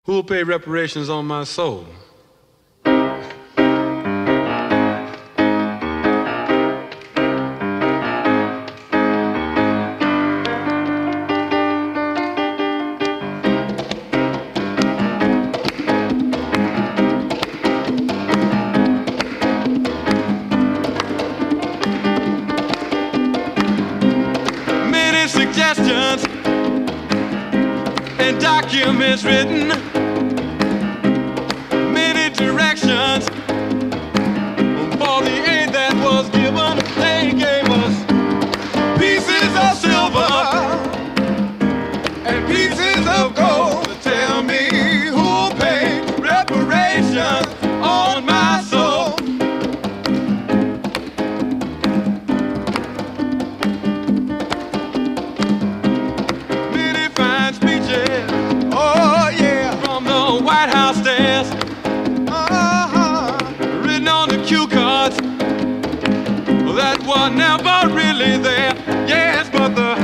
Who will pay reparations on my soul? Many suggestions and documents written, many directions for the aid that was given. They gave us pieces of silver and pieces of gold. Tell me who'll pay reparations on my soul? Many fine speeches, oh yeah, from the White House stairs, written on the cue cards that were never really there. Yes, but the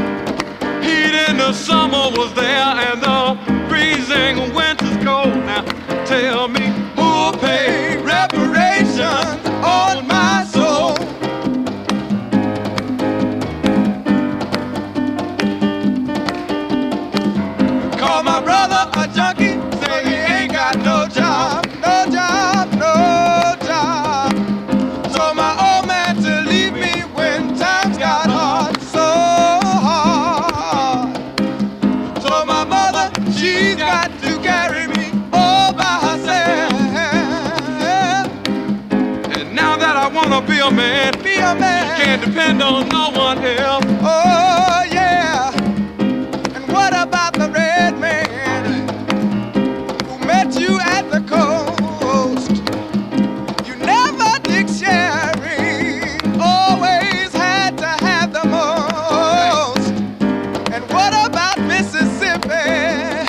heat in the summer was there and the freezing winter's cold. Now tell me who'll pay reparations on my soul? Call my brother a junkie, say he ain't got no job, no job, no job. Told my old man to leave me when times got hard, so hard. Told my mother she's got to carry me all by herself. And now that I wanna be a man, can't depend on no one else. Oh yeah. And what about the red man who met you at the coast? You never did sharing, always had to have the most. And what about Mississippi,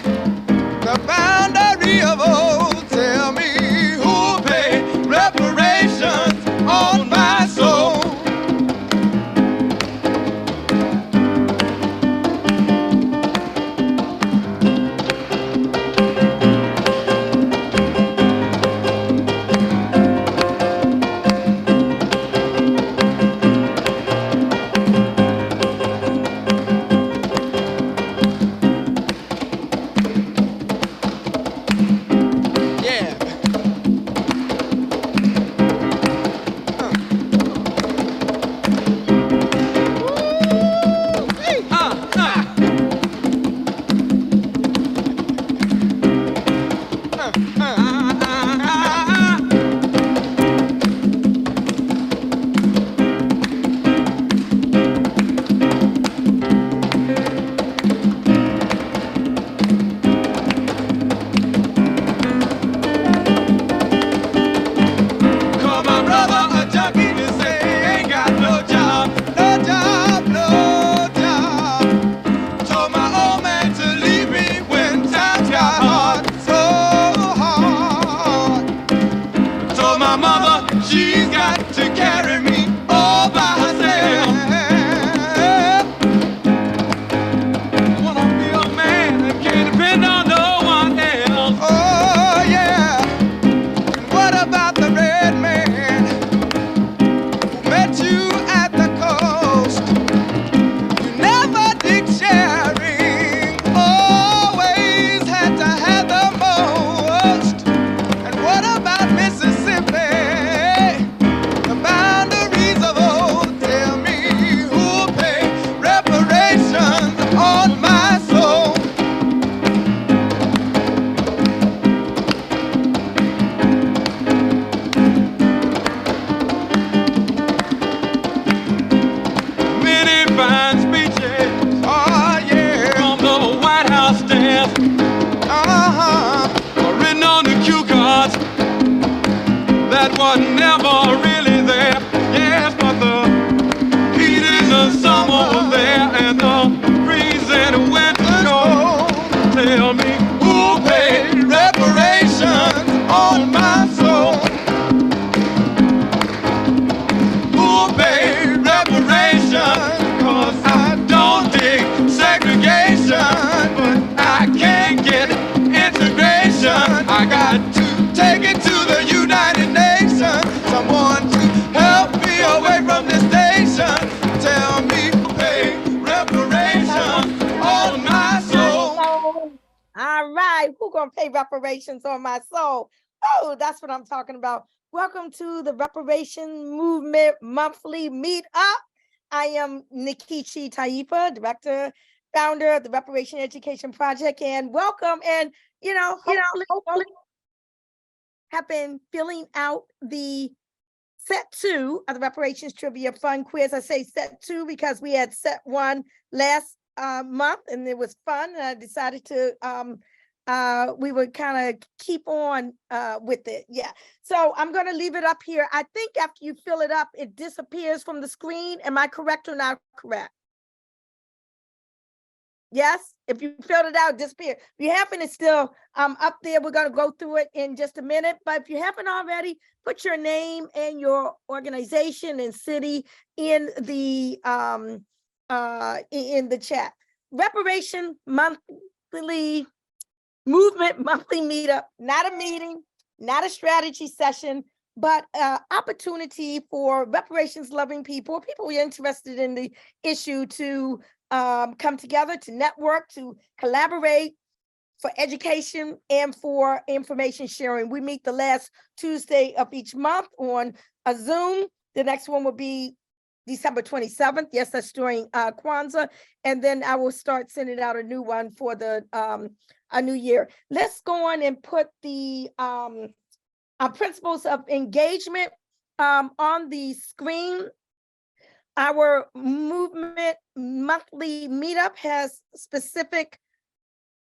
the boundary of old? Tell me who'll pay reparations on my soul? Yeah. Call my brother a junkie to say he ain't got no job, no job, no job. Told my old man to leave me when times got hard, so hard. Told my mother she's got to carry me all by herself. I wanna be a man and can't depend on no one else. Oh yeah. And what about the red man who met you at the coast? You never did sharing, always had to have the most. And what about Mississippi, the boundaries of old? Tell me who'll pay reparations on my soul? Many fine speeches, oh yeah, from the White House stairs, written on the cue cards that were never really there. Yes, but the heat in the summer was there and the freezing winter cold. Tell me who'll pay reparations on my soul? Who'll pay reparations? 'Cause I don't dig segregation, but I can't get integration. I got to take it to the United Nations. Someone to help me away from this station. Tell me, pay reparations on my soul. All right, who gonna pay reparations on my soul? Oh, that's what I'm talking about. Welcome to the Reparation Movement Monthly Meetup. I am Nikichi Taifa, director, founder of the Reparation Education Project, and welcome. And hopefully have been filling out the set 2 of the Reparations Trivia Fun Quiz. I say set 2 because we had set 1 last month and it was fun. And I decided to we would kind of keep on with it. Yeah. So I'm going to leave it up here. I think after you fill it up, it disappears from the screen. Am I correct or not correct? Yes, if you filled it out, disappear. If you happen, it's still up there. We're going to go through it in just a minute. But if you haven't already, put your name and your organization and city in the chat. Reparation Monthly Movement Monthly Meetup, not a meeting, not a strategy session, but opportunity for reparations loving people who are interested in the issue to come together, to network, to collaborate for education and for information sharing. We meet the last Tuesday of each month on a Zoom. The next one will be December 27th. Yes, that's during Kwanzaa. And then I will start sending out a new one for the a new year. Let's go on and put the principles of engagement on the screen. Our movement monthly meetup has specific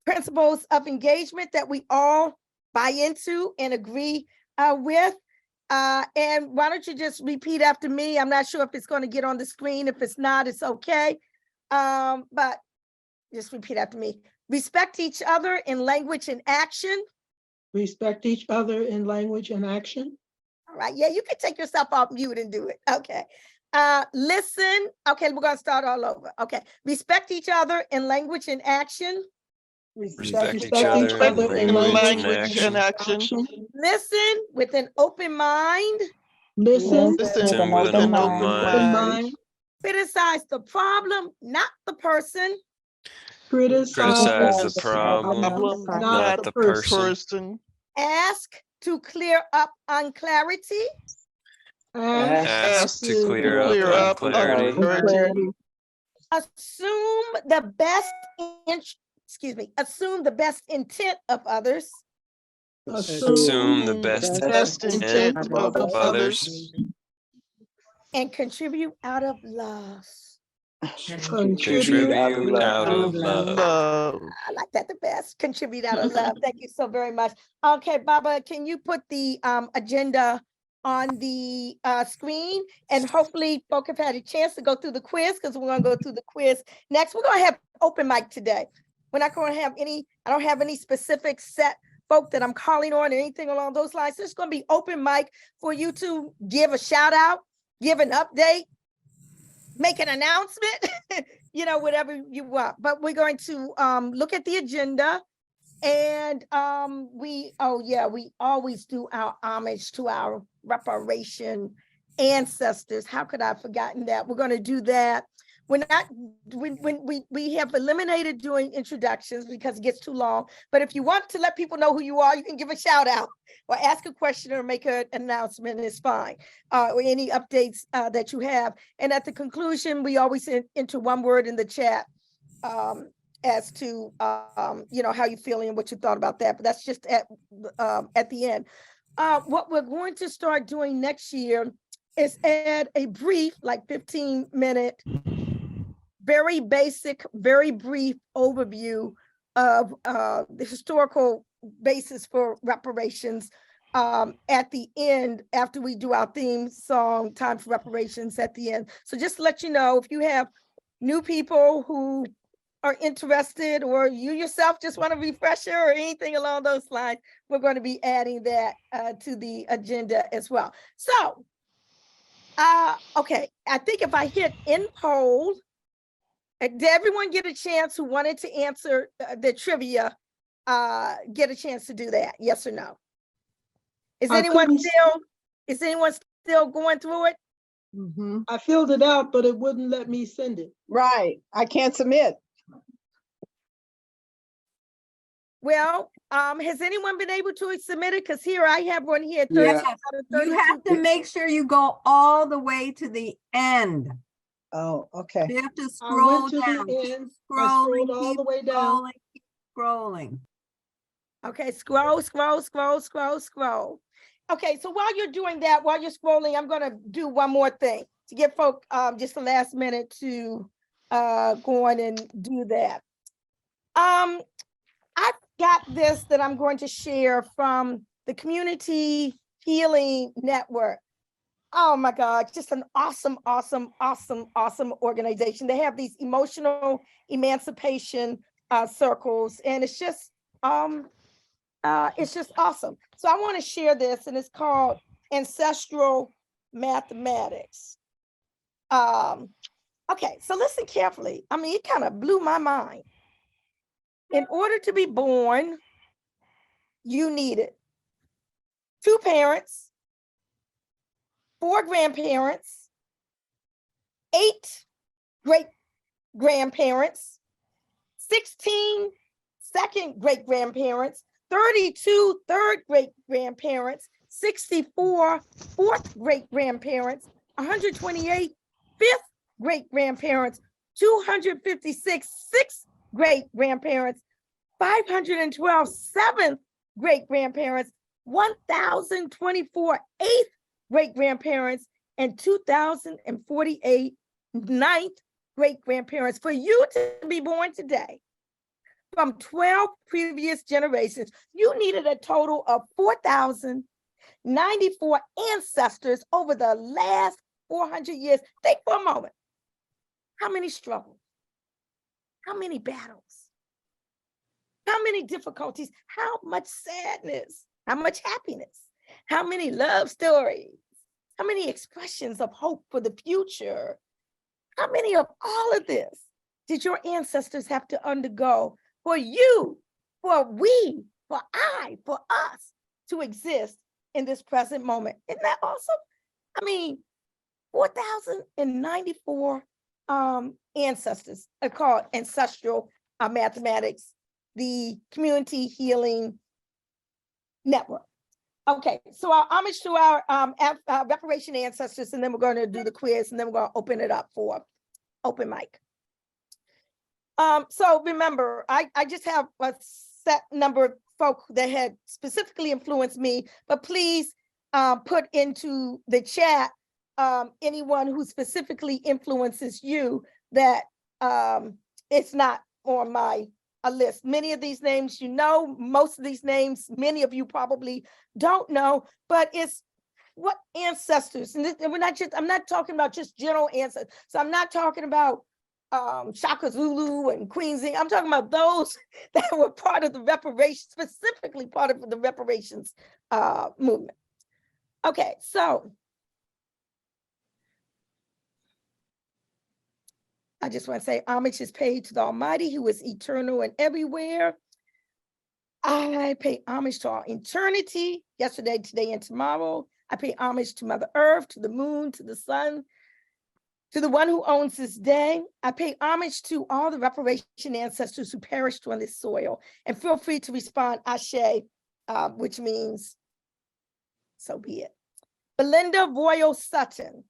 principles of engagement that we all buy into and agree with. And why don't you just repeat after me? I'm not sure if it's going to get on the screen. If it's not, it's okay. But just repeat after me. Respect each other in language and action. Respect each other in language and action. All right. Yeah, you can take yourself off mute and do it. Okay. Listen. Okay, we're going to start all over. Okay. Respect each other in language and action. Respect each other in language and action. Listen with an open mind. Listen with an open mind. Criticize the problem, not the person. Criticize the problem, not the person. Ask to clear up unclarity. Ask to clear up unclarity. Assume the best intent of others. Assume the best intent of others. And contribute out of love. Contribute out of love. I like that the best. Contribute out of love. Thank you so very much. Okay, Baba, can you put the agenda on the screen? And hopefully folks have had a chance to go through the quiz, because we're going to go through the quiz next. We're going to have open mic today. We're not going to have any, I don't have any specific set folk that I'm calling on or anything along those lines. It's going to be open mic for you to give a shout out, give an update, make an announcement, whatever you want. But we're going to look at the agenda, and we always do our homage to our reparation ancestors. How could I have forgotten that? We're going to do that. When we have eliminated doing introductions because it gets too long. But if you want to let people know who you are, you can give a shout out or ask a question or make an announcement. It's fine. Or any updates that you have. And at the conclusion, we always enter one word in the chat as to how you're feeling and what you thought about that. But that's just at the end. What we're going to start doing next year is add a brief, like 15-minute, very basic, very brief overview of the historical basis for reparations at the end, after we do our theme song, Time for Reparations at the end. So just to let you know, if you have new people who are interested, or you yourself just want a refresher or anything along those lines, we're going to be adding that to the agenda as well. So, okay, I think if I hit end poll, did everyone get a chance who wanted to answer the trivia get a chance to do that? Yes or no? Is I anyone couldn't- still going through it? I filled it out, but it wouldn't let me send it. Right, I can't submit. Well, has anyone been able to submit it? Because here I have one here. Yes. 30 out of You 32. have to make sure you go all the way to the end. Oh, okay. You have to I scroll went to down. the Keep end, I scrolling, scrolled all keep the way down. scrolling, keep scrolling. Okay, scroll. Okay, so while you're doing that, while you're scrolling, I'm gonna do one more thing to give folk just the last minute to go on and do that. I've got this that I'm going to share from the Community Healing Network. Oh my God, just an awesome organization. They have these emotional emancipation circles, and it's just awesome. So I want to share this, and it's called Ancestral Mathematics. Okay, so listen carefully. I mean, it kind of blew my mind. In order to be born, you needed 2 parents, 4 grandparents, 8 great-grandparents, 16 second great-grandparents, 32 third great-grandparents, 64 fourth great-grandparents, 128 fifth great-grandparents, 256 sixth great-grandparents, 512 seventh great-grandparents, 1,024 eighth great-grandparents, and 2,048 ninth great-grandparents. For you to be born today, from 12 previous generations, you needed a total of 4,094 ancestors over the last 400 years. Think for a moment. How many struggles? How many battles? How many difficulties? How much sadness? How much happiness? How many love stories? How many expressions of hope for the future? How many of all of this did your ancestors have to undergo for you, for we, for I, for us to exist in this present moment? Isn't that awesome? I mean, 4,094 ancestors are called Ancestral Mathematics, the Community Healing Network. Okay, so our homage to our reparation ancestors, and then we're going to do the quiz, and then we're going to open it up for open mic. So remember, I just have a set number of folk that had specifically influenced me, but please put into the chat anyone who specifically influences you that it's not on my list. Many of these names, you know, most of these names, many of you probably don't know, but it's what ancestors, and I'm not talking about just general ancestors. So I'm not talking about Shaka Zulu and Queen Zing. I'm talking about those that were part of the reparations, specifically part of the reparations movement. Okay, so I just want to say homage is paid to the Almighty, who is eternal and everywhere. I pay homage to our eternity, yesterday, today, and tomorrow. I pay homage to Mother Earth, to the moon, to the sun, to the one who owns this day. I pay homage to all the reparation ancestors who perished on this soil. And feel free to respond, Ashe, which means, so be it. Belinda Royal Sutton.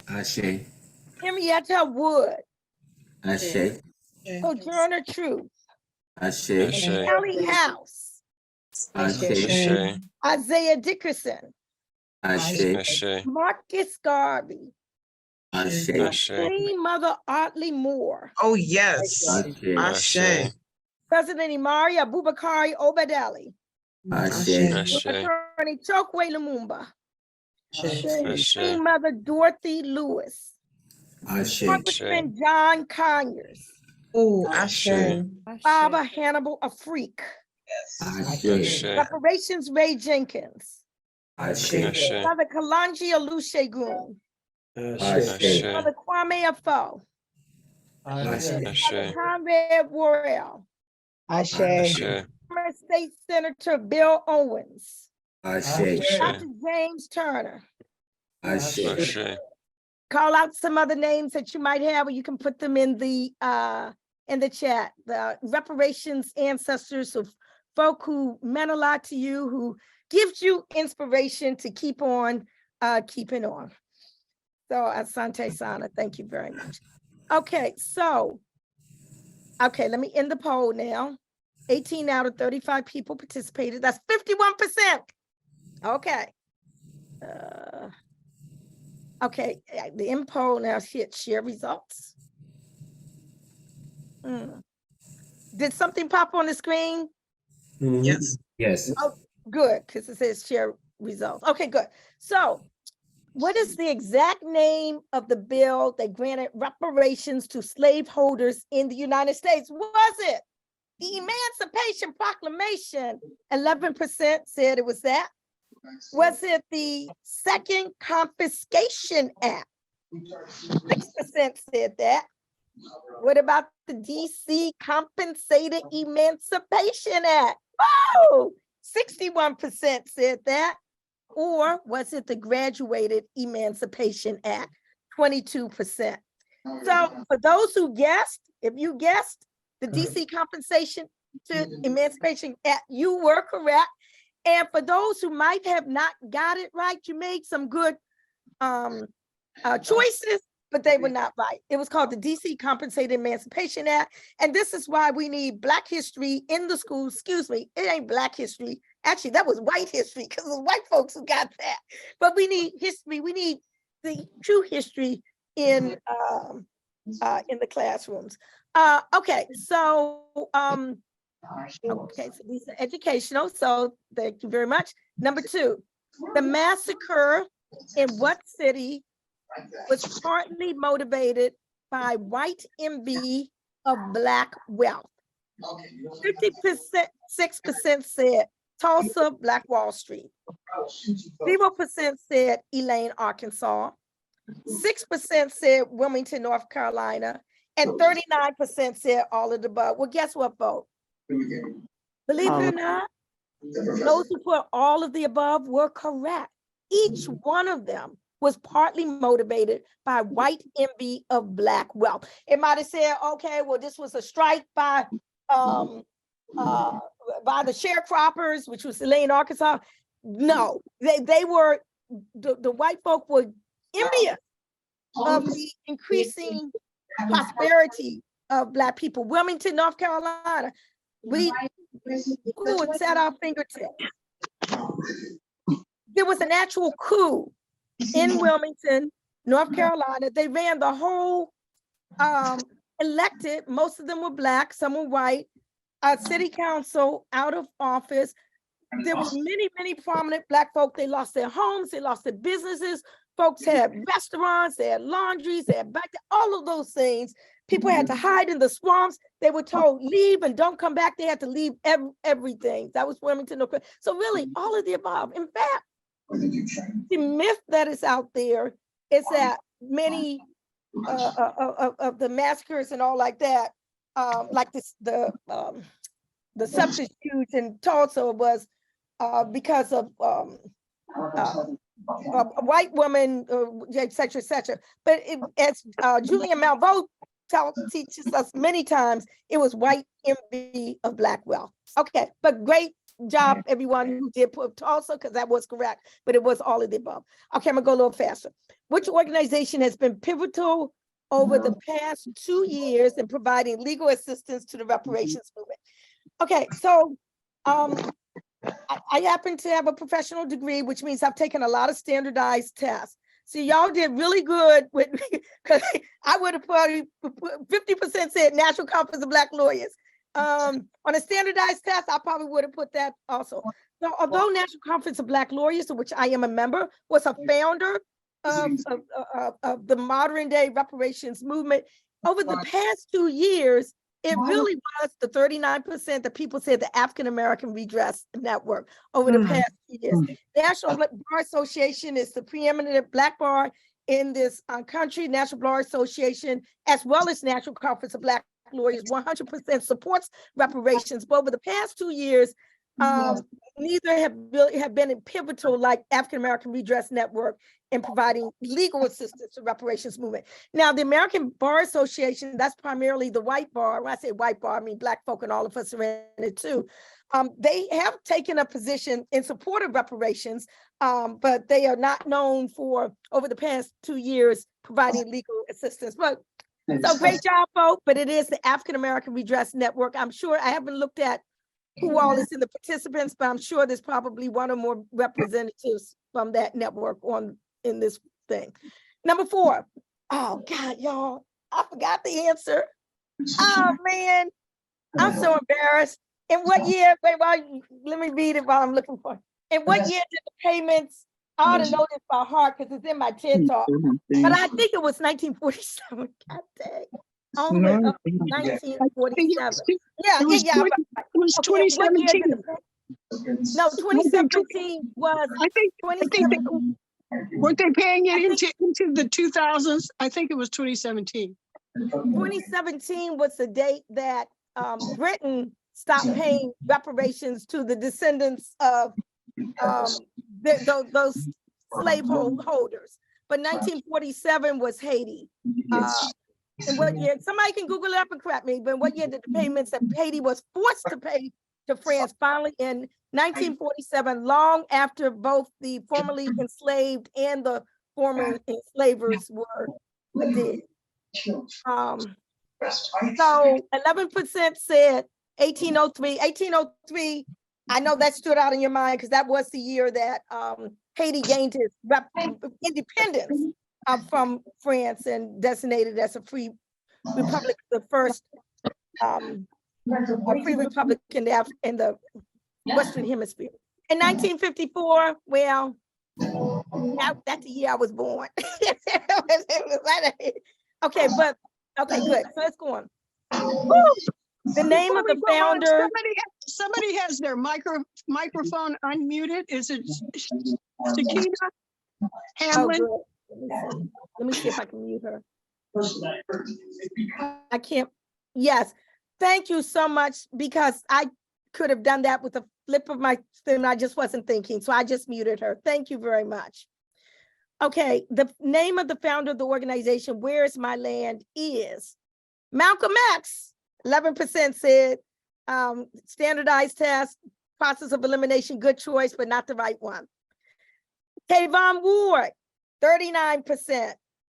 Ashe. Henrietta Wood. Ashe. Sojourner Truth. Ashe. Ellie House. Ashe. Isaiah Dickerson. Ashe. Marcus Garvey. Ashe. Queen Mother Otley Moore. Oh, yes. Ashe. President Imari Abubakar Obadeli. Ashe. Attorney Chokwe Lumumba. Ashe. Queen Mother Dorothy Lewis. Ashe. Congressman John Conyers. Oh, Ashe. Baba Hannibal Afrique. Ashe. Reparations Ray Jenkins. Ashe. Mother Kalanji Olusegun. Ashe. Mother Kwame Afo. Ashe. Mother Conrad Worrell. Ashe. State Senator Bill Owens, Ashe. Dr. James Turner. Ashe. Ashe. Call out some other names that you might have, or you can put them in the chat. The reparations ancestors of folk who meant a lot to you, who gives you inspiration to keep on keeping on. So Asante Sana, thank you very much. Okay, so, let me end the poll now. 18 out of 35 people participated. That's 51%. Okay. Okay, the end poll now hit share results. Did something pop on the screen? Yes. Yes. Oh, good, because it says share results. Okay, good. So what is the exact name of the bill that granted reparations to slaveholders in the United States? Was it the Emancipation Proclamation? 11% said it was that. Was it the Second Confiscation Act? 6% said that. What about the DC Compensated Emancipation Act? Oh, 61% said that. Or was it the Graduated Emancipation Act? 22%. So for those who guessed, if you guessed the DC Compensation to Emancipation Act, you were correct. And for those who might have not got it right, you made some good choices, but they were not right. It was called the DC Compensated Emancipation Act. And this is why we need Black history in the schools. Excuse me, it ain't Black history. Actually, that was white history because it was white folks who got that. But we need history. We need the true history in the classrooms. Okay, so these are educational. So thank you very much. Number 2, the massacre in what city was partly motivated by white envy of Black wealth? 6% said Tulsa, Black Wall Street. 0% said Elaine, Arkansas. 6% said Wilmington, North Carolina. And 39% said all of the above. Well, guess what, folks? Believe it or not, those who put all of the above were correct. Each one of them was partly motivated by white envy of Black wealth. It might have said, okay, well, this was a strike by the sharecroppers, which was Elaine, Arkansas. No, they were, the white folk were envious of the increasing prosperity of Black people. Wilmington, North Carolina, we could set our fingertips. There was an actual coup in Wilmington, North Carolina. They ran the whole elected, most of them were Black, some were white, city council out of office. There were many, many prominent Black folk. They lost their homes, they lost their businesses. Folks had restaurants, they had laundries, they had all of those things. People had to hide in the swamps. They were told, leave and don't come back. They had to leave everything. That was Wilmington. So really, all of the above. In fact, the myth that is out there is that many of the massacres and all like that, like this, the subterfuge in Tulsa was because of a white woman, et cetera, et cetera. But as Julian Malveaux teaches us many times, it was white envy of Black wealth. Okay, but great job, everyone who did put Tulsa, because that was correct, but it was all of the above. Okay, I'm gonna go a little faster. Which organization has been pivotal over the past 2 years in providing legal assistance to the reparations movement? Okay, so I happen to have a professional degree, which means I've taken a lot of standardized tests. So y'all did really good with, because I would have probably 50% said National Conference of Black Lawyers. On a standardized test, I probably would have put that also. So although National Conference of Black Lawyers, of which I am a member, was a founder of the modern day reparations movement, over the past 2 years, it really was the 39% that people said the African American Redress Network over the past 2 years. National Bar Association is the preeminent Black bar in this country. National Bar Association, as well as National Conference of Black lawyers 100% supports reparations, but over the past 2 years, neither have been pivotal like African American Redress Network in providing legal assistance to reparations movement. Now, the American Bar Association, that's primarily the white bar. When I say white bar, I mean Black folk, and all of us are in it too. They have taken a position in support of reparations, but they are not known for, over the past 2 years, providing legal assistance. But so great job, folks, but it is the African American Redress Network. I'm sure I haven't looked at who all is in the participants, but I'm sure there's probably one or more representatives from that network in this thing. Number 4. Oh God, y'all, I forgot the answer. Oh man, I'm so embarrassed. In what year? Wait, let me read it while I'm looking for it. In what year did the payments? I ought to know this by heart because it's in my TED talk. But I think it was 1947. God dang. All the way up to 1947. Yeah. It was Okay, what year 2017. did no, 2017 was. I think weren't they paying it into the 2000s? I think it was 2017. 2017 was the date that Britain stopped paying reparations to the descendants of those slaveholders. But 1947 was Haiti. And what year? Somebody can Google it up and correct me. But what year did the payments that Haiti was forced to pay to France finally in 1947, long after both the formerly enslaved and the former enslavers were dead. So 11% said 1803. 1803, I know that stood out in your mind because that was the year that Haiti gained its independence from France and designated as a free republic, the first free republic in the Western Hemisphere. In 1954, well, that's the year I was born. Okay, but okay, good. So let's go on. The name of the founder. Somebody has their microphone unmuted. Is it Sakina Hamlin? Oh, let me see if I can mute her. I can't. Yes. Thank you so much, because I could have done that with a flip of my thumb. I just wasn't thinking, so I just muted her. Thank you very much. Okay, the name of the founder of the organization, Where Is My Land, is Malcolm X. 11% said standardized test, process of elimination, good choice, but not the right one. Kayvon Ward, 39%.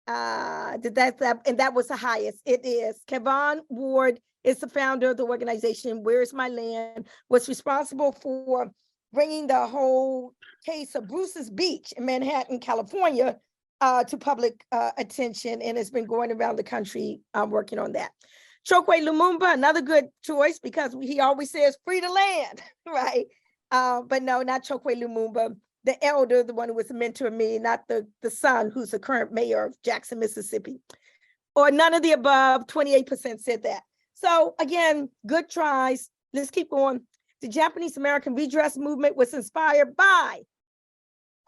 And that was the highest. It is. Kayvon Ward is the founder of the organization Where Is My Land, was responsible for bringing the whole case of Bruce's Beach in Manhattan, California, to public attention, and has been going around the country working on that. Chokwe Lumumba, another good choice, because he always says free the land, right? But no, not Chokwe Lumumba, the elder, the one who was a mentor of me, not the son who's the current mayor of Jackson, Mississippi. Or none of the above, 28% said that. So again, good tries. Let's keep going. The Japanese American Redress Movement was inspired by,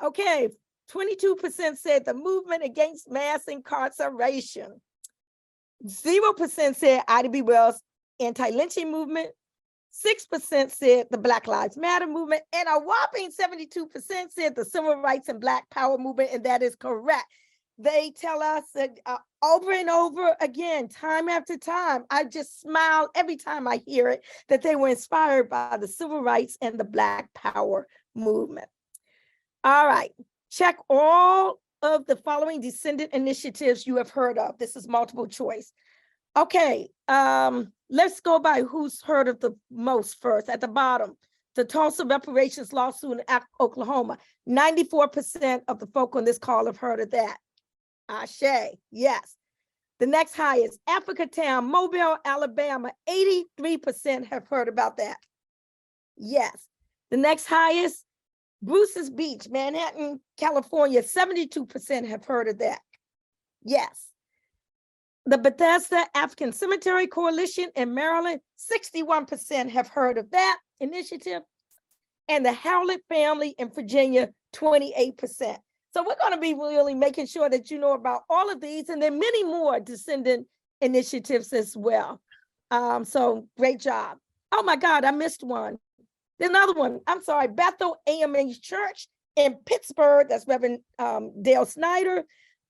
okay, 22% said the movement against mass incarceration. 0% said Ida B. Wells' anti-lynching movement. 6% said the Black Lives Matter movement, and a whopping 72% said the Civil Rights and Black Power movement, and that is correct. They tell us that over and over again, time after time, I just smile every time I hear it, that they were inspired by the Civil Rights and the Black Power movement. All right, check all of the following descendant initiatives you have heard of. This is multiple choice. Okay, let's go by who's heard of the most first. At the bottom, the Tulsa reparations lawsuit in Oklahoma. 94% of the folk on this call have heard of that. Ashe, yes. The next highest, Africa Town, Mobile, Alabama. 83% have heard about that. Yes. The next highest, Bruce's Beach, Manhattan, California. 72% have heard of that. Yes. The Bethesda African Cemetery Coalition in Maryland, 61% have heard of that initiative. And the Howlett family in Virginia, 28%. So we're going to be really making sure that you know about all of these, and then many more descendant initiatives as well. So great job. Oh my God, I missed one. There's another one. I'm sorry, Bethel AMH Church in Pittsburgh. That's Reverend Dale Snyder,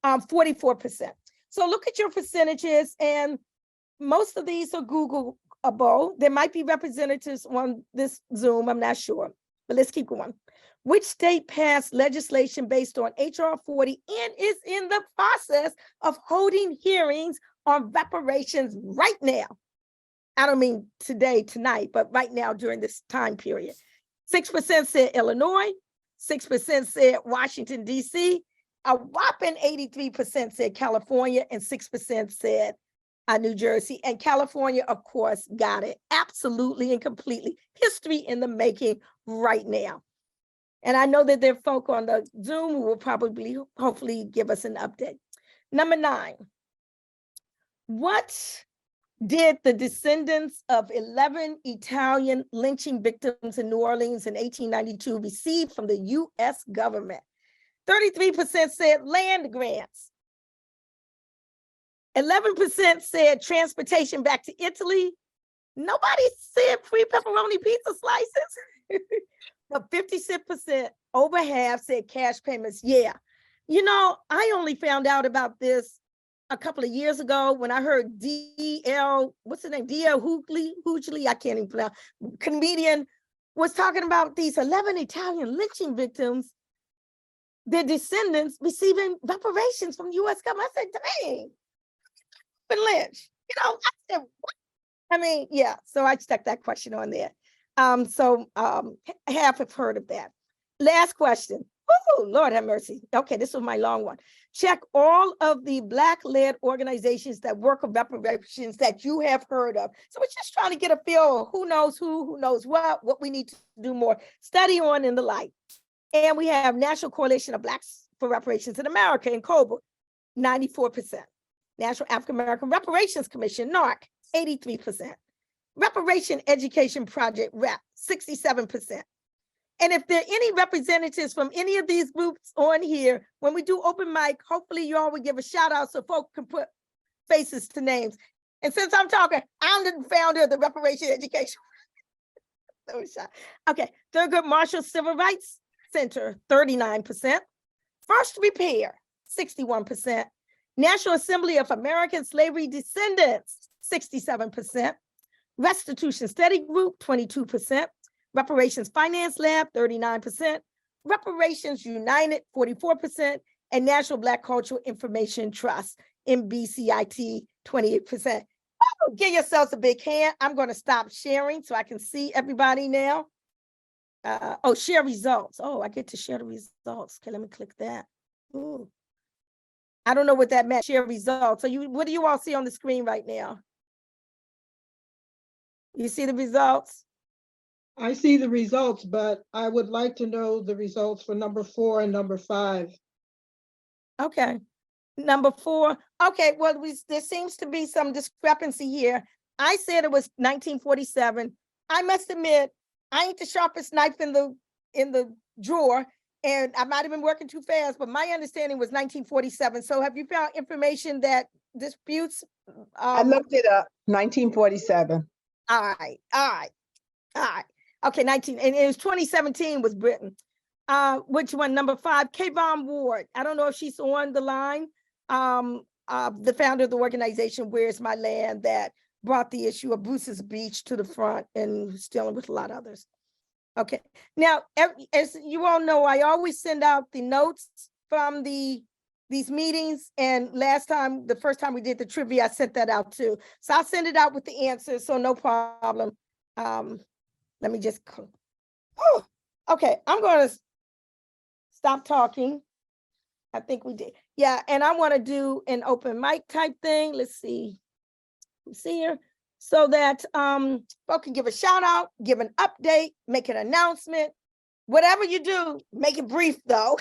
44%. So look at your percentages, and most of these are Googleable. There might be representatives on this Zoom, I'm not sure, but let's keep going. Which state passed legislation based on HR 40 and is in the process of holding hearings on reparations right now? I don't mean today, tonight, but right now during this time period. 6% said Illinois, 6% said Washington, D.C., a whopping 83% said California, and 6% said New Jersey. And California, of course, got it absolutely and completely. History in the making right now. And I know that there are folk on the Zoom who will probably, hopefully, give us an update. Number 9, what did the descendants of 11 Italian lynching victims in New Orleans in 1892 receive from the U.S. government? 33% said land grants. 11% said transportation back to Italy. Nobody said free pepperoni pizza slices. But 56%, over half, said cash payments. Yeah. You know, I only found out about this a couple of years ago when I heard D.L., what's the name? D.L. Hughley, I can't even pronounce, comedian, was talking about these 11 Italian lynching victims, their descendants receiving reparations from the U.S. government. I said, dang, been lynched. You know, I said, what? I mean, yeah, so I stuck that question on there. Half have heard of that. Last question. Oh, Lord have mercy. Okay, this was my long one. Check all of the Black-led organizations that work on reparations that you have heard of. So we're just trying to get a feel of who knows who knows what we need to do more study on and the like. And we have National Coalition of Blacks for Reparations in America, in COBRA, 94%. National African American Reparations Commission, NARC, 83%. Reparation Education Project, REP, 67%. And if there are any representatives from any of these groups on here, when we do open mic, hopefully you all will give a shout out so folks can put faces to names. And since I'm talking, I'm the founder of the Reparation Education. Okay, Thurgood Marshall Civil Rights Center, 39%. First Repair, 61%. National Assembly of American Slavery Descendants, 67%. Restitution Study Group, 22%. Reparations Finance Lab, 39%. Reparations United, 44%. And National Black Cultural Information Trust, NBCIT, 28%. Oh, give yourselves a big hand. I'm going to stop sharing so I can see everybody now. Share results. Oh, I get to share the results. Okay, let me click that. Ooh. I don't know what that meant, share results. So what do you all see on the screen right now? You see the results? I see the results, but I would like to know the results for number 4 and number 5. Okay. Number 4. Okay, well, there seems to be some discrepancy here. I said it was 1947. I must admit, I ain't the sharpest knife in the drawer, and I might have been working too fast, but my understanding was 1947. So have you found information that disputes? I looked it up, 1947. All right. Okay, and it was 2017 was Britain. Which one? Number 5, Kayvon Ward. I don't know if she's on the line. The founder of the organization, Where's My Land, that brought the issue of Bruce's Beach to the front and was dealing with a lot of others. Okay, now, as you all know, I always send out the notes from these meetings, and the first time we did the trivia, I sent that out too. So I'll send it out with the answers, so no problem. Let me just, okay, I'm gonna stop talking. I think we did. Yeah, and I wanna do an open mic type thing. Let's see here. So that folks can give a shout out, give an update, make an announcement. Whatever you do, make it brief though.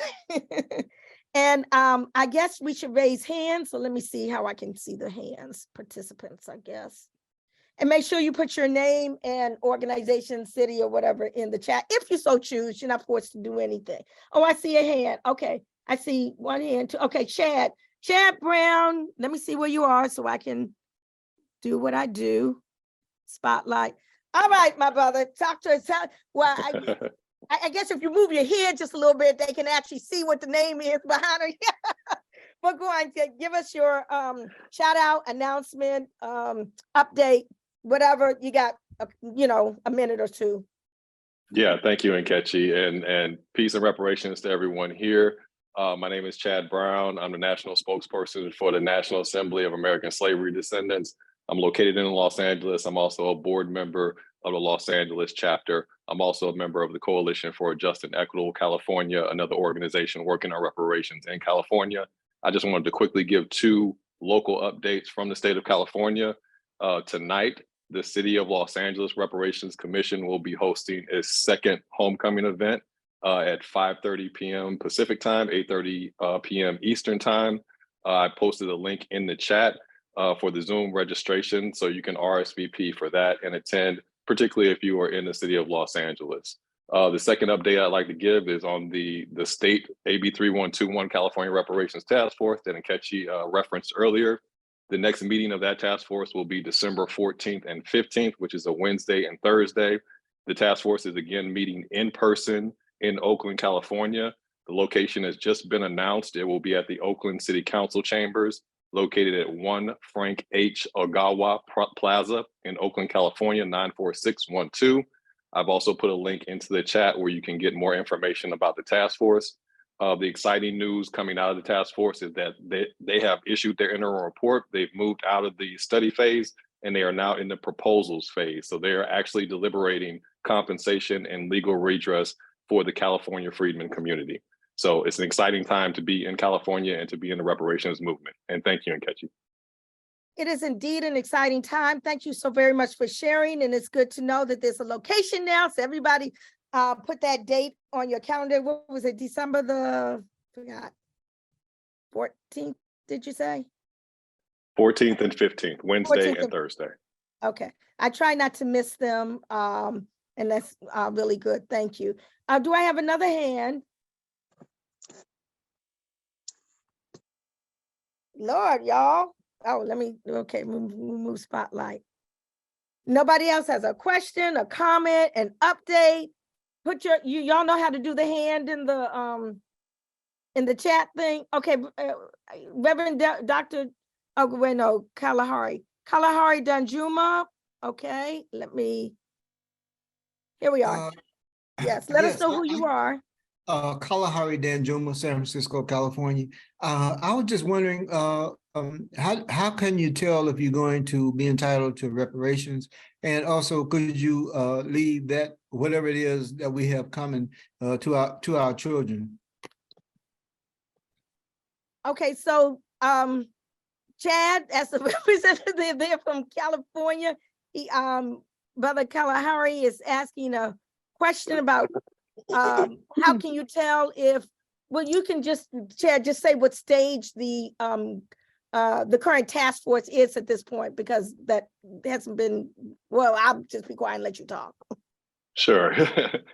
And I guess we should raise hands. So let me see how I can see the hands, participants, I guess. And make sure you put your name and organization, city, or whatever in the chat. If you so choose, you're not forced to do anything. Oh, I see a hand. Okay, I see one hand too. Okay, Chad Brown, let me see where you are so I can do what I do. spotlight. All right, my brother, talk to us. Well, I guess if you move your head just a little bit, they can actually see what the name is behind her. But go on, give us your shout out, announcement, update, whatever you got, a minute or two. Yeah, thank you, Nkechi, and peace and reparations to everyone here. My name is Chad Brown. I'm the national spokesperson for the National Assembly of American Slavery Descendants. I'm located in Los Angeles. I'm also a board member of the Los Angeles chapter. I'm also a member of the Coalition for a Just and Equitable California, another organization working on reparations in California. I just wanted to quickly give 2 local updates from the state of California. Tonight, the City of Los Angeles Reparations Commission will be hosting its second homecoming event at 5:30 p.m. Pacific time, 8:30 p.m. Eastern time. I posted a link in the chat for the Zoom registration, so you can RSVP for that and attend, particularly if you are in the City of Los Angeles. The second update I'd like to give is on the state AB 3121 California Reparations Task Force that Nkechi referenced earlier. The next meeting of that task force will be December 14th and 15th, which is a Wednesday and Thursday. The task force is again meeting in person in Oakland, California. The location has just been announced. It will be at the Oakland City Council Chambers, located at 1 Frank H. Ogawa Plaza in Oakland, California, 94612. I've also put a link into the chat where you can get more information about the task force. The exciting news coming out of the task force is that they have issued their interim report. They've moved out of the study phase and they are now in the proposals phase. So they are actually deliberating compensation and legal redress for the California freedmen community. So it's an exciting time to be in California and to be in the reparations movement. And thank you, Nkechi. It is indeed an exciting time. Thank you so very much for sharing. And it's good to know that there's a location now. So everybody put that date on your calendar. What was it? December the, forgot, 14th, did you say? 14th and 15th, Wednesday 14th and Thursday. Okay. I try not to miss them. And that's really good. Thank you. Do I have another hand? Lord, y'all. Oh, okay, move spotlight. Nobody else has a question, a comment, an update. Put y'all know how to do the hand in the chat thing. Okay, Reverend Dr. Oh, wait, no, Kalahari Danjuma. Okay, here we are. Yes, let us know who you are. Kalahari Danjuma, San Francisco, California. I was just wondering, how can you tell if you're going to be entitled to reparations? And also, could you leave that, whatever it is that we have coming to our children? Okay, so Chad, as the representative there from California, Brother Kalahari is asking a question about how can you tell if, well, you can just, Chad, just say what stage the current task force is at this point, because that hasn't been, well, I'll just be quiet and let you talk. Sure.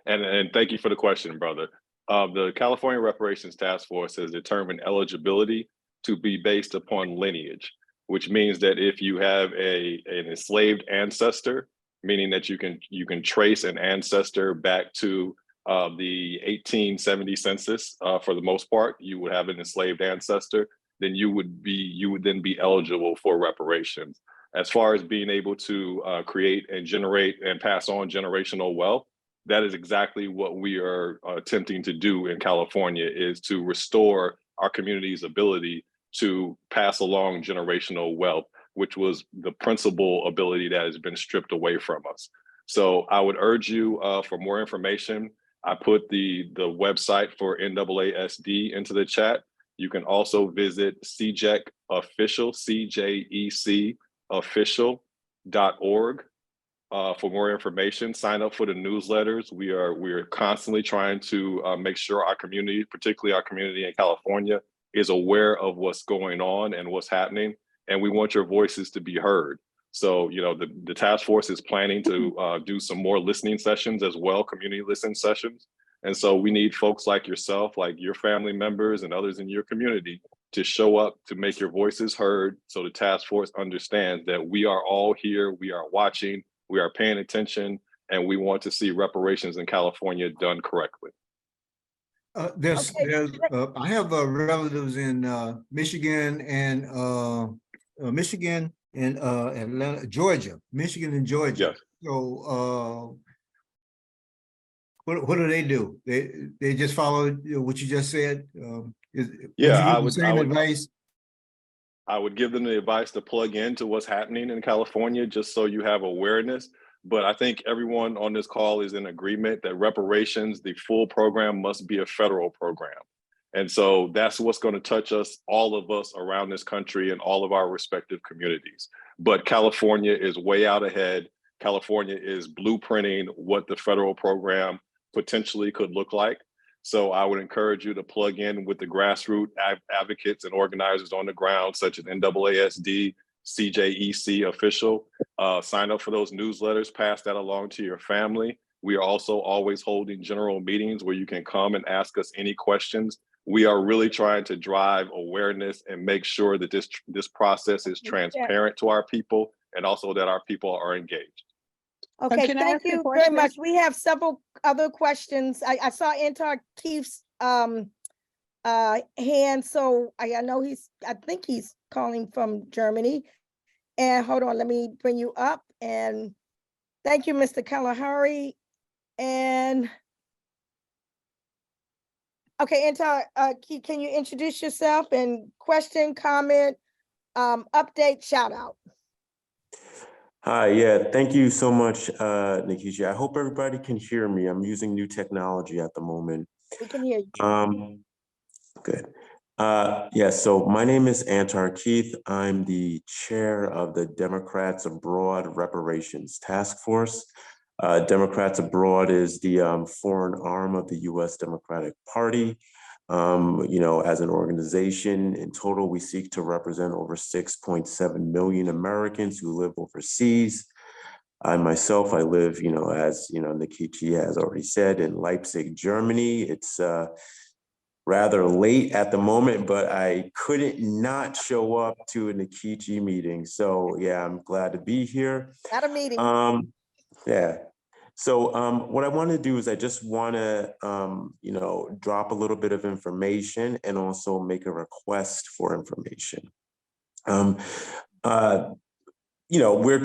and thank you for the question, brother. The California Reparations Task Force has determined eligibility to be based upon lineage, which means that if you have an enslaved ancestor, meaning that you can trace an ancestor back to the 1870 census, for the most part, you would have an enslaved ancestor, then you would then be eligible for reparations. As far as being able to create and generate and pass on generational wealth, that is exactly what we are attempting to do in California, is to restore our community's ability to pass along generational wealth, which was the principal ability that has been stripped away from us. So I would urge you for more information. I put the website for NAASD into the chat. You can also visit CJEC official, CJEC official.org for more information. Sign up for the newsletters. We are constantly trying to make sure our community, particularly our community in California, is aware of what's going on and what's happening. And we want your voices to be heard. So, the task force is planning to do some more listening sessions as well, community listening sessions. And so we need folks like yourself, like your family members and others in your community, to show up, to make your voices heard, so the task force understands that we are all here, we are watching, We are paying attention, and we want to see reparations in California done correctly. I have relatives in Michigan and Atlanta, Georgia, Michigan and Georgia. Yes. So what do they do? They just follow what you just said? Yeah, Advice? I would give them the advice to plug into what's happening in California, just so you have awareness. But I think everyone on this call is in agreement that reparations, the full program, must be a federal program. And so that's what's going to touch us, all of us around this country and all of our respective communities. But California is way out ahead. California is blueprinting what the federal program potentially could look like. So I would encourage you to plug in with the grassroots advocates and organizers on the ground, such as NAASD, CJEC official. Sign up for those newsletters, pass that along to your family. We are also always holding general meetings where you can come and ask us any questions. We are really trying to drive awareness and make sure that this process is transparent to our people, and also that our people are engaged. Okay, Can I thank ask a you very question? much. We have several other questions. I saw Antar Keith's hand, so I know I think he's calling from Germany. And hold on, let me bring you up. And thank you, Mr. Kalahari. And okay, Antar, can you introduce yourself and question, comment, update, shout out? Hi, yeah, thank you so much, Nikisha. I hope everybody can hear me. I'm using new technology at the moment. We can hear you. Good. Yeah, so my name is Antar Keith. I'm the chair of the Democrats Abroad Reparations Task Force. Democrats Abroad is the foreign arm of the U.S. Democratic Party. As an organization, in total, we seek to represent over 6.7 million Americans who live overseas. I myself, I live, as Nikichi has already said, in Leipzig, Germany. It's rather late at the moment, but I couldn't not show up to a Nikichi meeting. So yeah, I'm glad to be here. At a meeting. Yeah. So what I want to do is I just want to, drop a little bit of information and also make a request for information. We're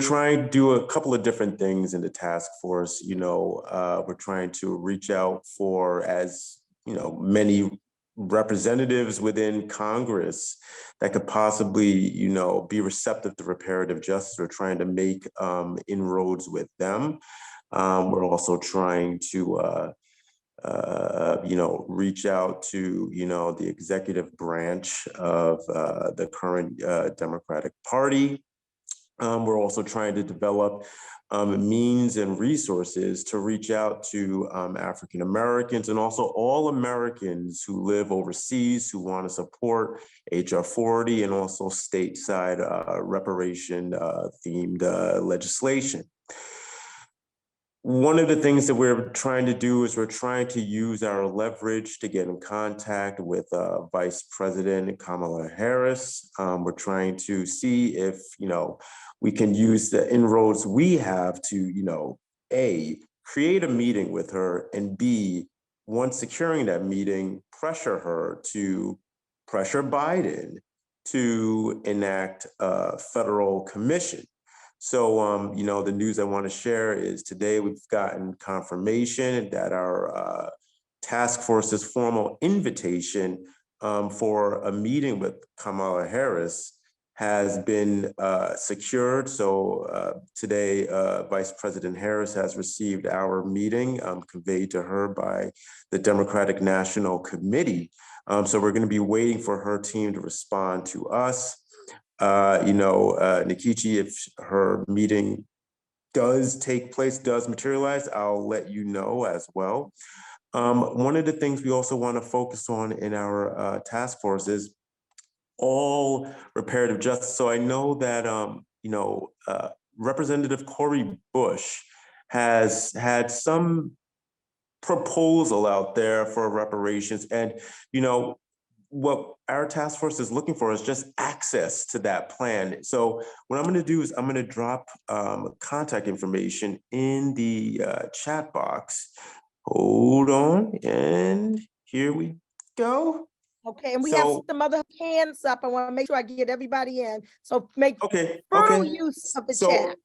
trying to do a couple of different things in the task force. We're trying to reach out for as many representatives within Congress that could possibly, be receptive to reparative justice. We're trying to make inroads with them. We're also trying to, reach out to, the executive branch of the current Democratic Party. We're also trying to develop means and resources to reach out to African Americans and also all Americans who live overseas who want to support HR 40 and also stateside reparation themed legislation. One of the things that we're trying to do is we're trying to use our leverage to get in contact with Vice President Kamala Harris. We're trying to see if, we can use the inroads we have to, A, create a meeting with her, and B, once securing that meeting, pressure her to pressure Biden to enact a federal commission. So, the news I want to share is today we've gotten confirmation that our task force's formal invitation for a meeting with Kamala Harris has been secured. So today, Vice President Harris has received our meeting conveyed to her by the Democratic National Committee. So we're going to be waiting for her team to respond to us. Nikichi, if her meeting does take place, does materialize, I'll let you know as well. One of the things we also want to focus on in our task force is all reparative justice. So I know that, Representative Cori Bush has had some proposal out there for reparations. And, what our task force is looking for is just access to that plan. So what I'm going to do is I'm going to drop contact information in the chat box. Hold on, and here we go. Okay, and we have some other hands up. I want to make sure I get everybody in. So make full use of the chat.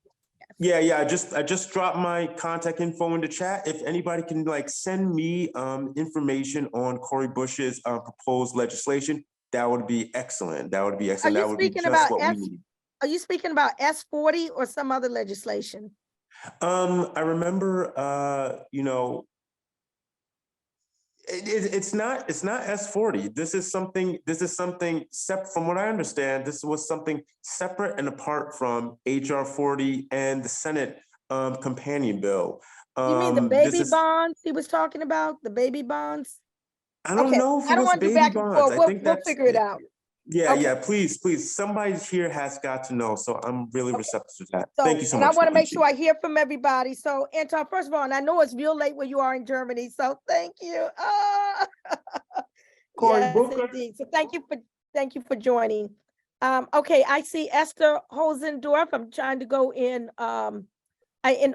Yeah, I just dropped my contact info in the chat. If anybody can like send me information on Cori Bush's proposed legislation, that would be excellent. That would be excellent. That would be just what we need. Are you speaking about S40 or some other legislation? I remember you know, it's not S40. This is something separate from what I understand. This was something separate and apart from HR 40 and the Senate companion bill. You mean the baby bonds he was talking about? The baby bonds? I don't know if it was baby bonds. I think we'll figure it out. Yeah, please. Somebody here has got to know. So I'm really receptive to that. Thank you so much. And I want to make sure I hear from everybody. So Anton, first of all, and I know it's real late where you are in Germany. So thank you. Yes, indeed. So thank you for joining. Okay, I see Esther Hosendorf. I'm trying to go in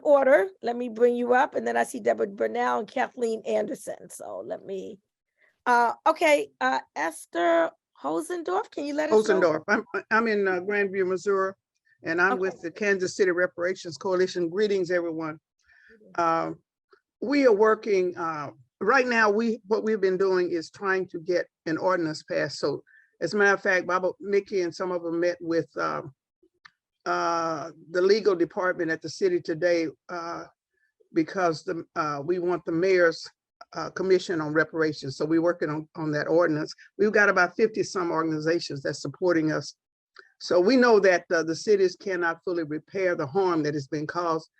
order. Let me bring you up. And then I see Deborah Burnell and Kathleen Anderson. So let me, Esther Hosendorf, can you let us know? Hosendorf. I'm in Grandview, Missouri, and I'm with the Kansas City Reparations Coalition. Greetings, everyone. We are working right now. What we've been doing is trying to get an ordinance passed. So, as a matter of fact, Baba, Mickey, and some of them met with the legal department at the city today because we want the mayor's commission on reparations. So we're working on that ordinance. We've got about 50 some organizations that's supporting us. So we know that the cities cannot fully repair the harm that has been caused.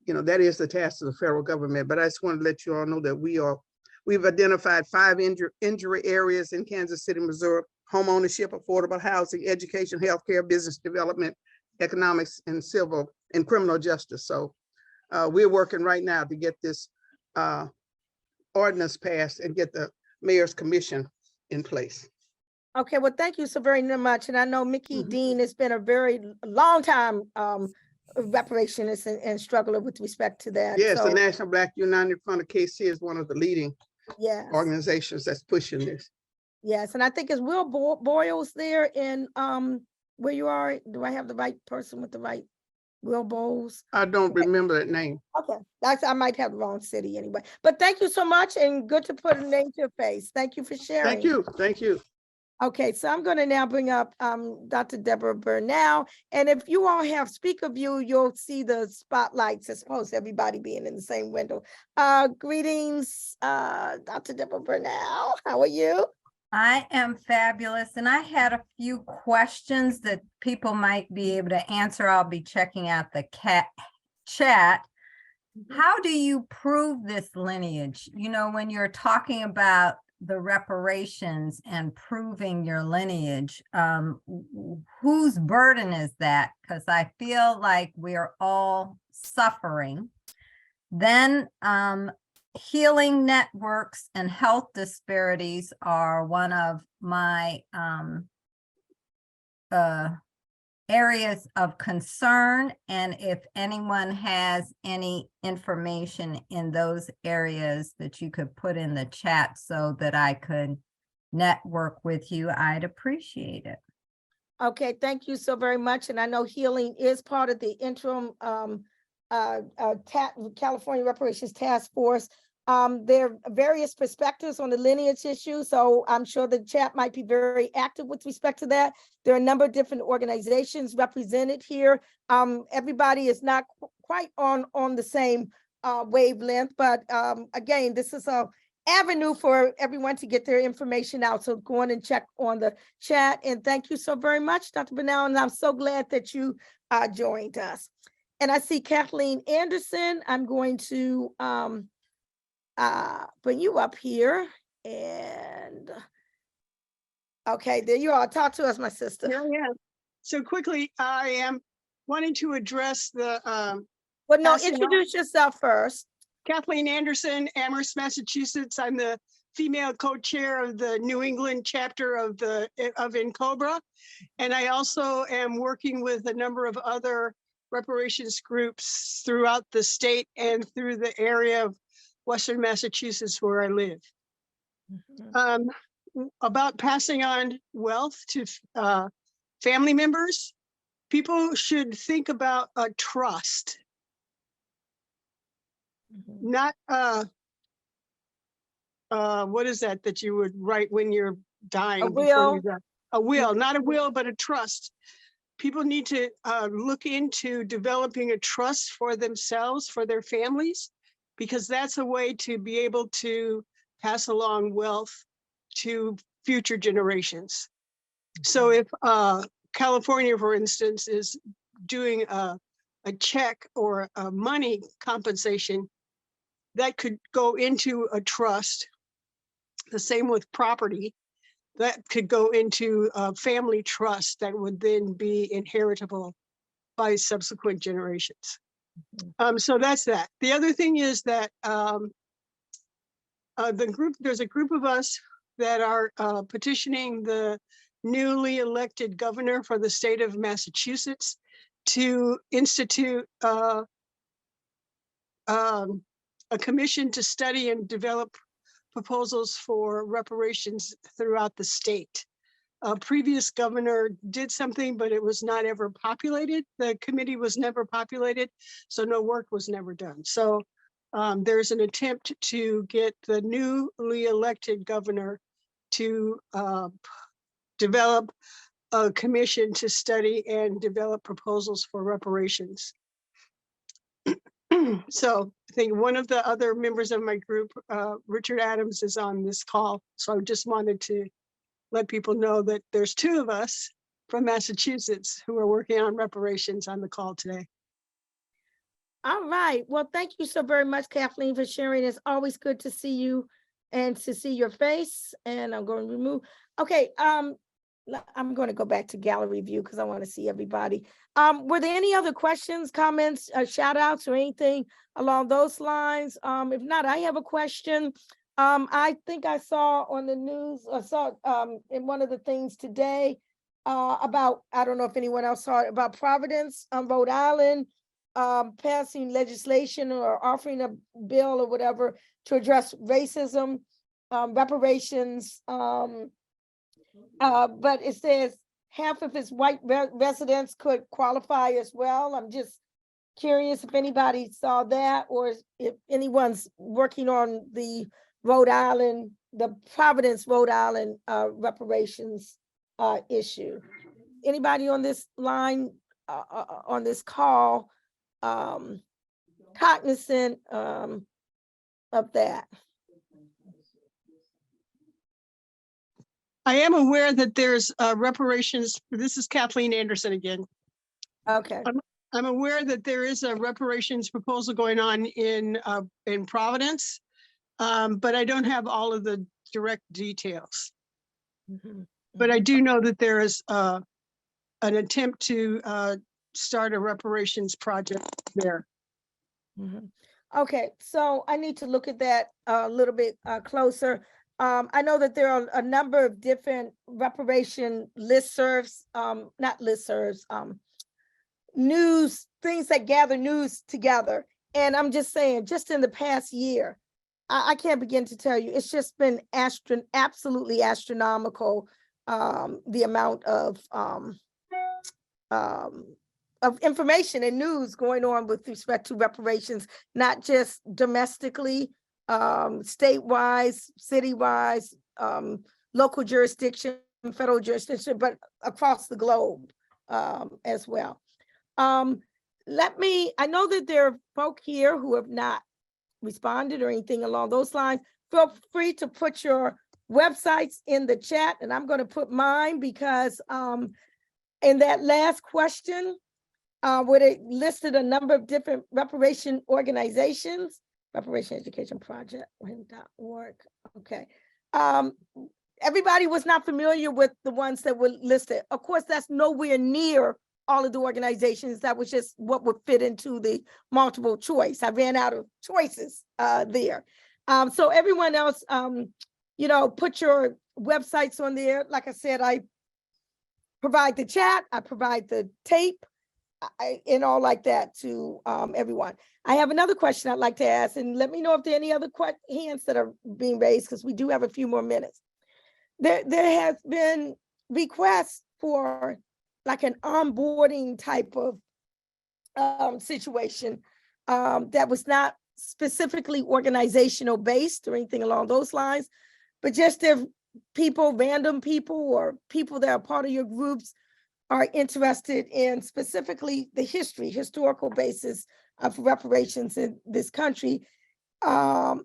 You know, that is the task of the federal government. But I just want to let you all know that we've identified 5 injury areas in Kansas City, Missouri: home ownership, affordable housing, education, healthcare, business development, economics, and civil and criminal justice. So we're working right now to get this ordinance passed and get the mayor's commission in place. Okay, well, thank you so very much. And I know Mickey Dean has been a very long time reparationist and struggler with respect to that. Yes, the National Black United Front of KC is one of the leading organizations that's pushing this. Yes, and I think it's Will Boyles there in where you are. Do I have the right person with the right? Will Bowles? I don't remember that name. Okay, I might have the wrong city anyway. But thank you so much, and good to put a name to a face. Thank you for sharing. Thank you. Okay, so I'm going to now bring up Dr. Deborah Burnell, and if you all have speaker view, you'll see the spotlights as opposed to everybody being in the same window. Greetings, Dr. Deborah Burnell. How are you? I am fabulous, and I had a few questions that people might be able to answer. I'll be checking out the chat. How do you prove this lineage? You know, when you're talking about the reparations and proving your lineage, whose burden is that? Because I feel like we're all suffering. Then healing networks and health disparities are one of my areas of concern. And if anyone has any information in those areas that you could put in the chat so that I could network with you, I'd appreciate it. Okay, thank you so very much. And I know healing is part of the interim California Reparations Task Force. There are various perspectives on the lineage issue, so I'm sure the chat might be very active with respect to that. There are a number of different organizations represented here. Everybody is not quite on the same wavelength, but again, this is an avenue for everyone to get their information out. So go on and check on the chat. And thank you so very much, Dr. Burnell, and I'm so glad that you joined us. And I see Kathleen Anderson. I'm going to bring you up here, and okay, there you are. Talk to us, my sister. Yeah. So quickly, I am wanting to address the well, no, introduce yourself first. Kathleen Anderson, Amherst, Massachusetts. I'm the female co-chair of the New England chapter of NCOBRA. And I also am working with a number of other reparations groups throughout the state and through the area of Western Massachusetts where I live. About passing on wealth to family members, people should think about a trust. Not what is that you would write when you're dying? A before you will. die? A will, not a will, but a trust. People need to look into developing a trust for themselves, for their families, because that's a way to be able to pass along wealth to future generations. So if California, for instance, is doing a check or a money compensation, that could go into a trust. The same with property. That could go into a family trust that would then be inheritable by subsequent generations. So that's that. The other thing is that there's a group of us that are petitioning the newly elected governor for the state of Massachusetts to institute a commission to study and develop proposals for reparations throughout the state. A previous governor did something, but it was not ever populated. The committee was never populated, so no work was never done. So there's an attempt to get the newly elected governor to develop a commission to study and develop proposals for reparations. So I think one of the other members of my group, Richard Adams, is on this call. So I just wanted to let people know that there's two of us from Massachusetts who are working on reparations on the call today. All right. Well, thank you so very much, Kathleen, for sharing. It's always good to see you and to see your face. And I'm going to remove. Okay. I'm going to go back to gallery view because I want to see everybody. Were there any other questions, comments, shout outs or anything along those lines? If not, I have a question. I think I saw on the news, I saw in one of the things today about, I don't know if anyone else saw it, about Providence, Rhode Island, passing legislation or offering a bill or whatever to address racism, reparations, but it says half of its white residents could qualify as well. I'm just curious if anybody saw that or if anyone's working on the Rhode Island, the Providence, Rhode Island reparations issue. Anybody on this line, on this call, cognizant of that? I am aware that there's reparations. This is Kathleen Anderson again. Okay. I'm aware that there is a reparations proposal going on in Providence, but I don't have all of the direct details. But I do know that there is an attempt to start a reparations project there. Okay, so I need to look at that a little bit closer. I know that there are a number of different reparation listservs, not listservs, news, things that gather news together. And I'm just saying, just in the past year, I can't begin to tell you, it's just been absolutely astronomical, the amount of information and news going on with respect to reparations, not just domestically, state-wise, city-wise, local jurisdiction, federal jurisdiction, but across the globe as well. I know that there are folk here who have not responded or anything along those lines. Feel free to put your websites in the chat, and I'm going to put mine because in that last question, where they listed a number of different reparation organizations, Reparation Education Project.org. Okay. Everybody was not familiar with the ones that were listed. Of course, that's nowhere near all of the organizations. That was just what would fit into the multiple choice. I ran out of choices there. So everyone else you know, put your websites on there. Like I said, I provide the chat, I provide the tape, and all like that to everyone. I have another question I'd like to ask, and let me know if there are any other hands that are being raised, because we do have a few more minutes. There has been requests for like an onboarding type of situation that was not specifically organizational based or anything along those lines, but just if people, random people or people that are part of your groups are interested in specifically the historical basis of reparations in this country, and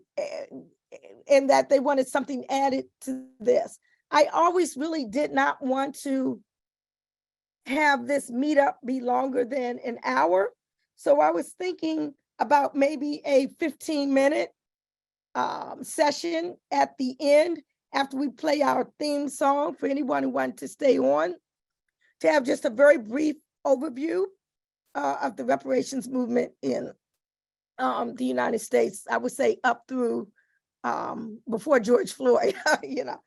that they wanted something added to this. I always really did not want to have this meetup be longer than an hour. So I was thinking about maybe a 15-minute session at the end after we play our theme song for anyone who wanted to stay on, to have just a very brief overview of the reparations movement in the United States. I would say up through before George Floyd, you know.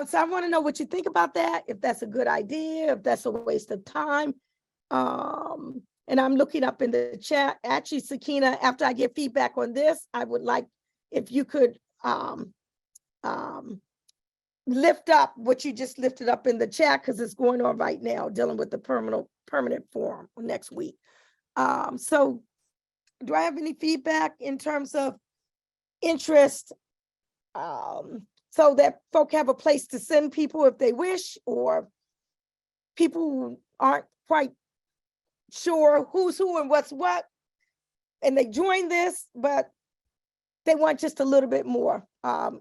So I want to know what you think about that, if that's a good idea, if that's a waste of time. And I'm looking up in the chat. Actually, Sakina, after I get feedback on this, I would like if you could lift up what you just lifted up in the chat, because it's going on right now, dealing with the permanent forum next week. So do I have any feedback in terms of interest, so that folk have a place to send people if they wish, or people who aren't quite sure who's who and what's what, and they join this, but they want just a little bit more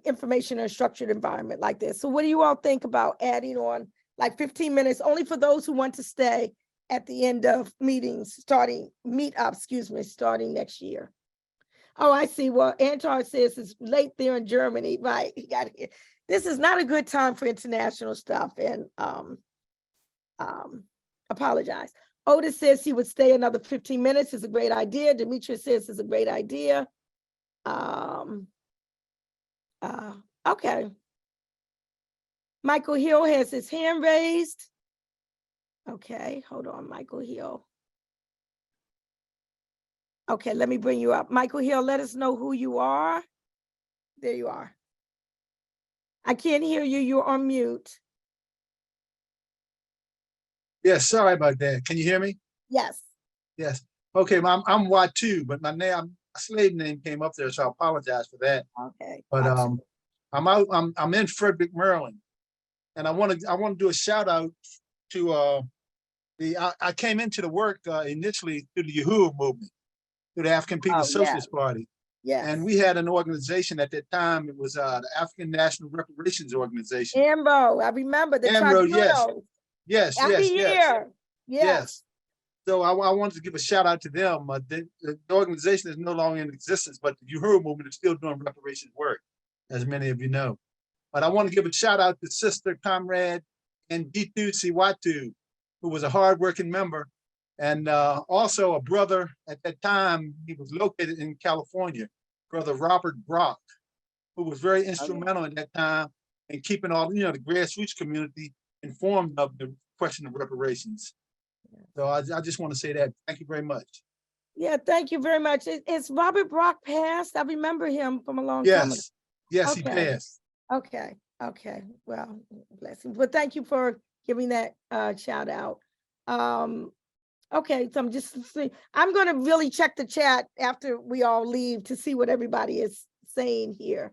information in a structured environment like this. So what do you all think about adding on like 15 minutes only for those who want to stay at the end of meetings, starting next year? Oh, I see. Well, Antar says it's late there in Germany, right? He got it. This is not a good time for international stuff, and apologize. Otis says he would stay another 15 minutes. Is a great idea. Demetrius says it's a great idea. Okay. Michael Hill has his hand raised. Okay, hold on, Michael Hill. Okay, let me bring you up. Michael Hill, let us know who you are. There you are. I can't hear you. You're on mute. Yes, sorry about that. Can you hear me? Yes. Yes. Okay, I'm Watu, but my slave name came up there, so I apologize for that. Okay. But I'm in Frederick, Maryland, and I want to do a shout out to I came into the work initially through the Yahuwah movement, through the African People's Socialist Party. Yeah. And we had an organization at that time. It was the African National Reparations Organization. AMRO, I remember the AMRO, tribunals. Yes. Every year. Yes. So I wanted to give a shout out to them. The organization is no longer in existence, but the Uhuru movement is still doing reparations work, as many of you know. But I want to give a shout out to Sister Comrade Nditu Siwatu, who was a hardworking member, and also a brother at that time. He was located in California, Brother Robert Brock, who was very instrumental at that time in keeping all the grassroots community informed of the question of reparations. So I just want to say that. Thank you very much. Yeah, thank you very much. Is Robert Brock passed? I remember him from a long time ago. Yes, Okay. He passed. Okay. Well, bless him. But thank you for giving that shout out. Okay, so I'm going to really check the chat after we all leave to see what everybody is saying here.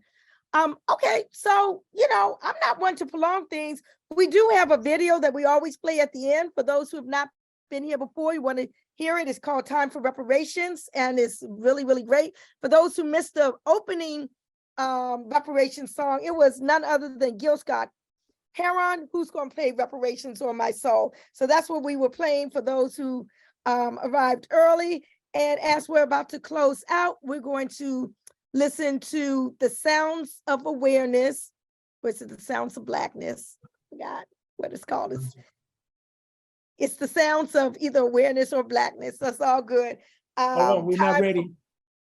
Okay, so, I'm not one to prolong things. We do have a video that we always play at the end. For those who have not been here before, you want to hear it. It's called Time for Reparations, and it's really, really great. For those who missed the opening reparations song, it was none other than Gil Scott Heron, Who's Gonna Play Reparations on My Soul. So that's what we were playing for those who arrived early. And as we're about to close out, we're going to listen to The Sounds of Awareness, which is The Sounds of Blackness. I forgot what it's called. It's the sounds of either awareness or blackness. That's all good. Hold on, we're not ready.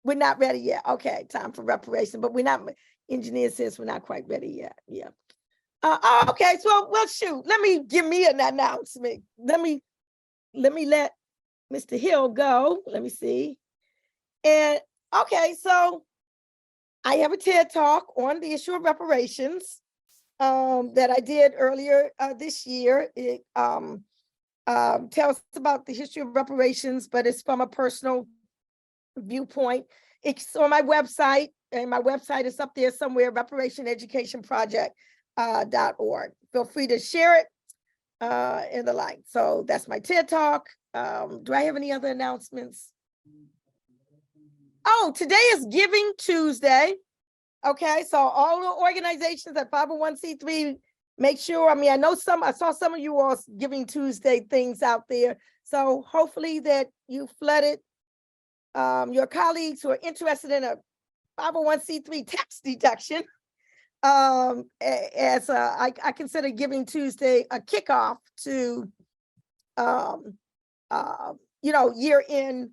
We're not ready yet. Okay, time for reparation, but we're not. Engineer says we're not quite ready yet. Yeah. Okay, so well, shoot. Let me give me an announcement. Let me let Mr. Hill go. Let me see. And okay, so I have a TED Talk on the issue of reparations that I did earlier this year. It tells about the history of reparations, but it's from a personal viewpoint. It's on my website, and my website is up there somewhere, reparationeducationproject.org. Feel free to share it and the like. So that's my TED Talk. Do I have any other announcements? Oh, today is Giving Tuesday. Okay, so all the organizations at 501c3, make sure, I saw some of you all Giving Tuesday things out there. So hopefully that you flooded your colleagues who are interested in a 501c3 tax deduction. I consider Giving Tuesday a kickoff to, year-end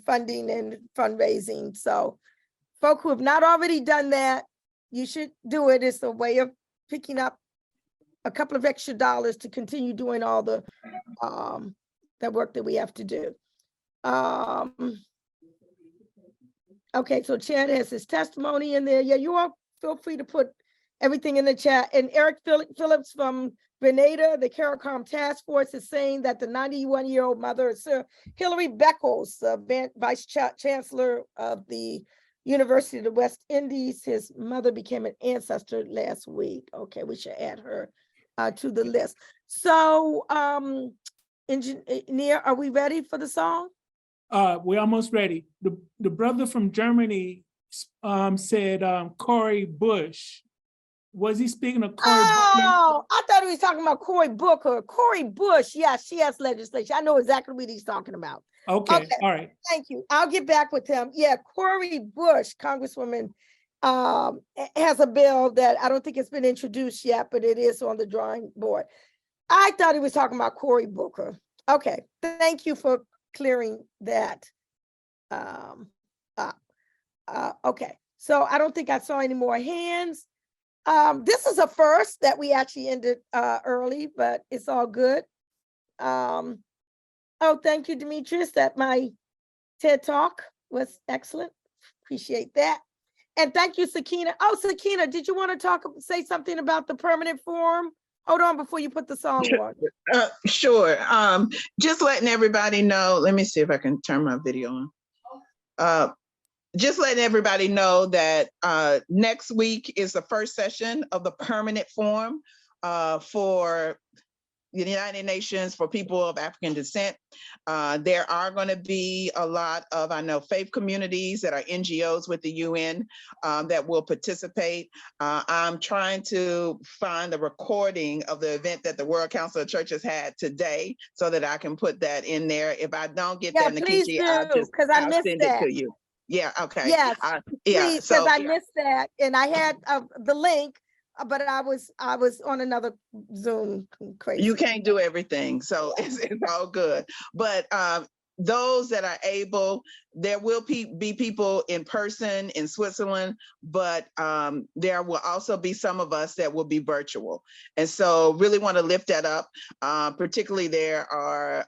funding and fundraising. So folk who have not already done that, you should do it. It's a way of picking up a couple of extra dollars to continue doing all the work that we have to do. Okay, so Chad has his testimony in there. Yeah, you all feel free to put everything in the chat. And Eric Phillips from Grenada, the CARICOM Task Force, is saying that the 91-year-old mother, Sir Hilary Beckles, Vice Chancellor of the University of the West Indies, his mother became an ancestor last week. Okay, we should add her to the list. So, Engineer, are we ready for the song? We're almost ready. The brother from Germany said Cory Bush. Was he speaking of Cory Bush? Oh, I thought he was talking about Cory Booker. Cory Bush, yes, she has legislation. I know exactly what he's talking about. Okay, all right. Thank you. I'll get back with him. Yeah, Cory Bush, Congresswoman, has a bill that I don't think it's been introduced yet, but it is on the drawing board. I thought he was talking about Cory Booker. Okay, thank you for clearing that okay, so I don't think I saw any more hands. This is a first that we actually ended early, but it's all good. Oh, thank you, Demetrius, that my TED Talk was excellent. Appreciate that. And thank you, Sakina. Oh, Sakina, did you want to say something about the permanent forum? Hold on before you put the song on. Sure. Just letting everybody know, let me see if I can turn my video on. Just letting everybody know that next week is the first session of the permanent forum for the United Nations for people of African descent. There are going to be a lot of, I know, faith communities that are NGOs with the UN that will participate. I'm trying to find the recording of the event that the World Council of Churches had today so that I can put that in there. If I don't get that, Nikki, I'll send it to you. Yeah, okay. Yes, yeah, because I missed that, and I had the link, but I was on another Zoom. Crazy. You can't do everything, so it's all good. But those that are able, there will be people in person in Switzerland, but there will also be some of us that will be virtual. And so really want to lift that up. Particularly there are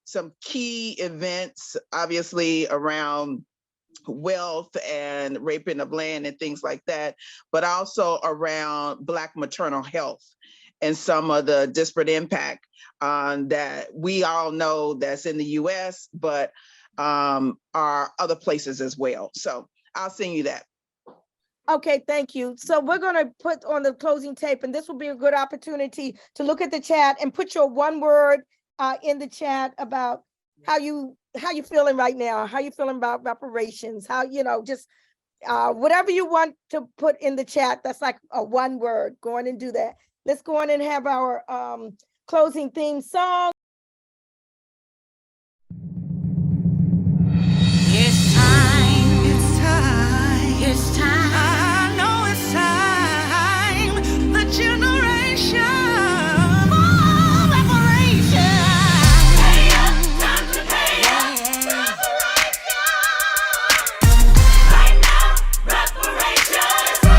some key events, obviously around wealth and raping of land and things like that, but also around Black maternal health and some of the disparate impact that we all know that's in the US, but are other places as well. So I'll send you that. Okay, thank you. So we're going to put on the closing tape, and this will be a good opportunity to look at the chat and put your one word in the chat about how you feeling right now, how you feeling about reparations, how, just whatever you want to put in the chat. That's like a one word. Go on and do that. Let's go on and have our closing theme song. It's time, it's time, it's time. I know it's time. The generation for reparation. Hey, time to pay reparation. Right now, reparations.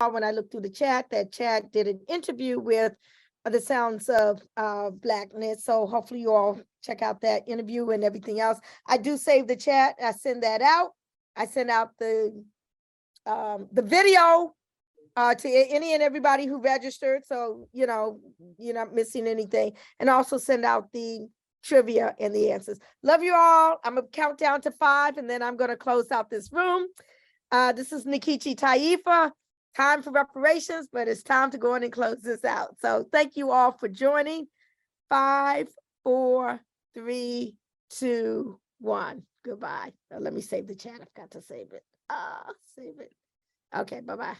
saw when I looked through the chat that Chad did an interview with the Sounds of Blackness. So hopefully you all check out that interview and everything else. I do save the chat. I send that out. I send out the video to any and everybody who registered. So, you know, you're not missing anything. And also send out the trivia and the answers. Love you all. I'm gonna count down to 5 and then I'm gonna close out this room. This is Nikichi Taifa. Time for reparations, but it's time to go in and close this out. So thank you all for joining. 5, 4, 3, 2, 1. Goodbye. Let me save the chat. I've got to save it. Save it. Okay, bye-bye.